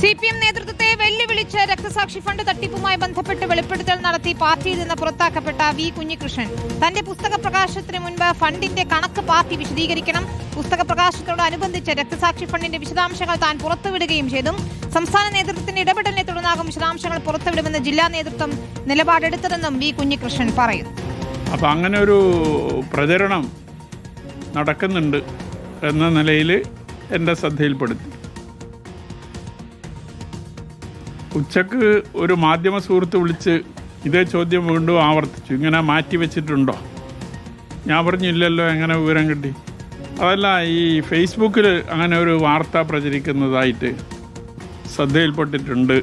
CPM നേതൃത്വത്തെ വെല്ലുവിളിച്ച് രക്തസാക്ഷി ഫണ്ട് തട്ടിപ്പുമായി ബന്ധപ്പെട്ട് വെളിപ്പെടുത്തൽ നടത്തി പാർട്ടിയിൽ നിന്ന് പുറത്താക്കപ്പെട്ട വി കുഞ്ഞികൃഷ്ണൻ തന്റെ പുസ്തക പ്രകാശനത്തിന് മുൻപ് ഫണ്ടിന്റെ കണക്ക് പാർട്ടി വിശദീകരിക്കണം. പുസ്തക പ്രകാശനത്തോടനുബന്ധിച്ച് രക്തസാക്ഷി ഫണ്ടിന്റെ വിശദാംശങ്ങൾ താൻ പുറത്തുവിടുകയും ചെയ്തു. സംസ്ഥാന നേതൃത്വത്തിന്റെ ഇടപെടലിനെ തുടർന്നാകും വിശദാംശങ്ങൾ പുറത്തുവിടുമെന്ന് ജില്ലാ നേതൃത്വം നിലപാടെടുത്തതെന്നും വി കുഞ്ഞികൃഷ്ണൻ പറയുന്നു. അപ്പം അങ്ങനെ ഒരു പ്രചരണം നടക്കുന്നുണ്ട് എന്ന നിലയിൽ എൻ്റെ ശ്രദ്ധയിൽപ്പെടുത്തി. ഉച്ചക്ക് ഒരു മാധ്യമ സുഹൃത്ത് വിളിച്ച് ഇതേ ചോദ്യം വീണ്ടും ആവർത്തിച്ചു. ഇങ്ങനെ മാറ്റി വെച്ചിട്ടുണ്ടോ? ഞാൻ പറഞ്ഞില്ലല്ലോ, എങ്ങനെ വിവരം കിട്ടി? അതല്ല, ഈ ഫേസ്ബുക്കിൽ അങ്ങനെ ഒരു വാർത്ത പ്രചരിക്കുന്നതായിട്ട് ശ്രദ്ധയിൽപ്പെട്ടിട്ടുണ്ട്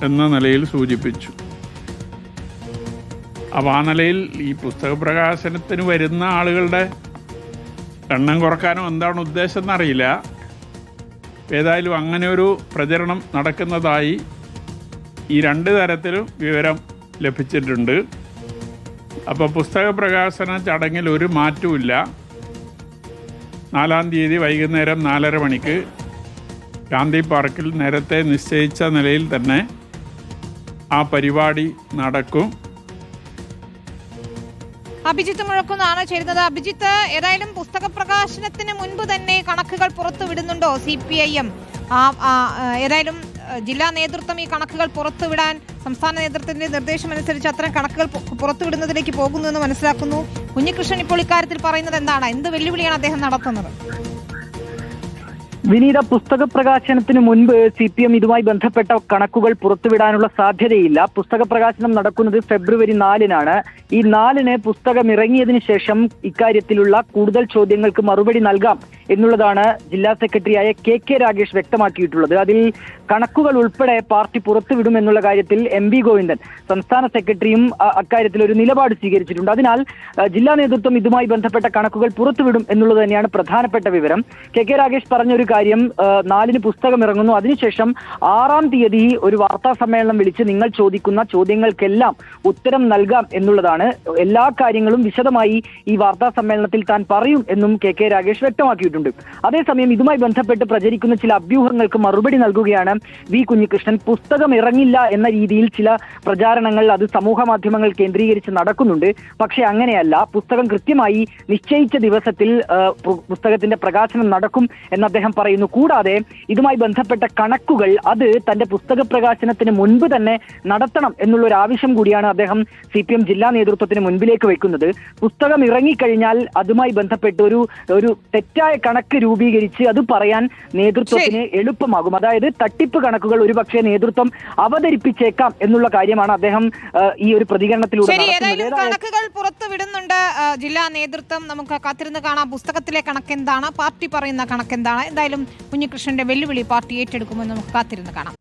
എന്ന നിലയിൽ സൂചിപ്പിച്ചു. അപ്പോൾ ആ നിലയിൽ ഈ പുസ്തക പ്രകാശനത്തിന് വരുന്ന ആളുകളുടെ എണ്ണം കുറക്കാനോ എന്താണ് ഉദ്ദേശം എന്നറിയില്ല. ഏതായാലും അങ്ങനെ ഒരു പ്രചരണം നടക്കുന്നതായി ഈ രണ്ട് തരത്തിലും വിവരം ലഭിച്ചിട്ടുണ്ട്. അപ്പോൾ പുസ്തക പ്രകാശന ചടങ്ങിൽ ഒരു മാറ്റവുമില്ല. 4-ാം തീയതി വൈകുന്നേരം 4:30 മണിക്ക് ഗാന്ധി പാർക്കിൽ നേരത്തെ നിശ്ചയിച്ച നിലയിൽ തന്നെ ആ പരിപാടി നടക്കും. അഭിജിത്ത് മുഴക്കുന്നാണ് ചേരുന്നത്. അഭിജിത്ത്, ഏതായാലും പുസ്തക പ്രകാശനത്തിന് മുൻപ് തന്നെ കണക്കുകൾ പുറത്തുവിടുന്നുണ്ടോ CPIM? ഏതായാലും ജില്ലാ നേതൃത്വം ഈ കണക്കുകൾ പുറത്തുവിടാൻ സംസ്ഥാന നേതൃത്വത്തിന്റെ നിർദ്ദേശമനുസരിച്ച് അത്തരം കണക്കുകൾ പുറത്തുവിടുന്നതിലേക്ക് പോകുന്നു എന്ന് മനസ്സിലാക്കുന്നു. കുഞ്ഞികൃഷ്ണൻ ഇപ്പോൾ ഇക്കാര്യത്തിൽ പറയുന്നത് എന്താണ്? എന്ത് വെല്ലുവിളിയാണ് അദ്ദേഹം നടത്തുന്നത്? വിനീത, പുസ്തക പ്രകാശനത്തിന് മുൻപ് CPM ഇതുമായി ബന്ധപ്പെട്ട കണക്കുകൾ പുറത്തുവിടാനുള്ള സാധ്യതയില്ല. പുസ്തക പ്രകാശനം നടക്കുന്നത് ഫെബ്രുവരി 4-നാണ്. ഈ 4-ന് പുസ്തകം ഇറങ്ങിയതിനു ശേഷം ഇക്കാര്യത്തിലുള്ള കൂടുതൽ ചോദ്യങ്ങൾക്ക് മറുപടി നൽകാം എന്നുള്ളതാണ് ജില്ലാ സെക്രട്ടറിയായ KK രാഗേഷ് വ്യക്തമാക്കിയിട്ടുള്ളത്. അതിൽ കണക്കുകൾ ഉൾപ്പെടെ പാർട്ടി പുറത്തുവിടും എന്നുള്ള കാര്യത്തിൽ MV ഗോവിന്ദൻ സംസ്ഥാന സെക്രട്ടറിയും അക്കാര്യത്തിൽ ഒരു നിലപാട് സ്വീകരിച്ചിട്ടുണ്ട്. അതിനാൽ ജില്ലാ നേതൃത്വം ഇതുമായി ബന്ധപ്പെട്ട കണക്കുകൾ പുറത്തുവിടും എന്നുള്ളത് തന്നെയാണ് പ്രധാനപ്പെട്ട വിവരം. KK രാഗേഷ് പറഞ്ഞൊരു കാര്യം, 4-ന് പുസ്തകം ഇറങ്ങുന്നു, അതിനുശേഷം 6-ാം തീയതി ഒരു വാർത്താ സമ്മേളനം വിളിച്ച് നിങ്ങൾ ചോദിക്കുന്ന ചോദ്യങ്ങൾക്കെല്ലാം ഉത്തരം നൽകാം എന്നുള്ളതാണ്. എല്ലാ കാര്യങ്ങളും വിശദമായി ഈ വാർത്താ സമ്മേളനത്തിൽ താൻ പറയും എന്നും KK രാഗേഷ് വ്യക്തമാക്കിയിട്ടുണ്ട്. അതേസമയം ഇതുമായി ബന്ധപ്പെട്ട് പ്രചരിക്കുന്ന ചില അഭ്യൂഹങ്ങൾക്ക് മറുപടി നൽകുകയാണ് വി കുഞ്ഞികൃഷ്ണൻ. പുസ്തകം ഇറങ്ങില്ല എന്ന രീതിയിൽ ചില പ്രചാരണങ്ങൾ അത് സമൂഹ മാധ്യമങ്ങൾ കേന്ദ്രീകരിച്ച് നടക്കുന്നുണ്ട്. പക്ഷെ അങ്ങനെയല്ല. പുസ്തകം കൃത്യമായി നിശ്ചയിച്ച ദിവസത്തിൽ പുസ്തകത്തിന്റെ പ്രകാശനം നടക്കും എന്ന് അദ്ദേഹം പറയുന്നു. കൂടാതെ ഇതുമായി ബന്ധപ്പെട്ട കണക്കുകൾ അത് തന്റെ പുസ്തക പ്രകാശനത്തിന് മുൻപ് തന്നെ നടത്തണം എന്നുള്ള ഒരു ആവശ്യം കൂടിയാണ് അദ്ദേഹം CPM ജില്ലാ നേതൃത്വത്തിന് മുൻപിലേക്ക് വെക്കുന്നത്. പുസ്തകം ഇറങ്ങിക്കഴിഞ്ഞാൽ അതുമായി ബന്ധപ്പെട്ട് ഒരു തെറ്റായ കണക്ക് രൂപീകരിച്ച് അത് പറയാൻ നേതൃത്വത്തിന് എളുപ്പമാകും. അതായത് തട്ടിപ്പ് കണക്കുകൾ ഒരുപക്ഷെ നേതൃത്വം അവതരിപ്പിച്ചേക്കാം എന്നുള്ള കാര്യമാണ് അദ്ദേഹം ഈ ഒരു പ്രതികരണത്തിലൂടെ നടത്തുന്നത്. കണക്കുകൾ പുറത്തുവിടുന്നുണ്ട് ജില്ലാ നേതൃത്വം. നമുക്ക് കാത്തിരുന്ന് കാണാം പുസ്തകത്തിലെ കണക്കെന്താണ്, പാർട്ടി പറയുന്ന കണക്കെന്താണ്. എന്തായാലും കുഞ്ഞികൃഷ്ണന്റെ വെല്ലുവിളി പാർട്ടി ഏറ്റെടുക്കുമെന്ന് നമുക്ക് കാത്തിരുന്ന് കാണാം.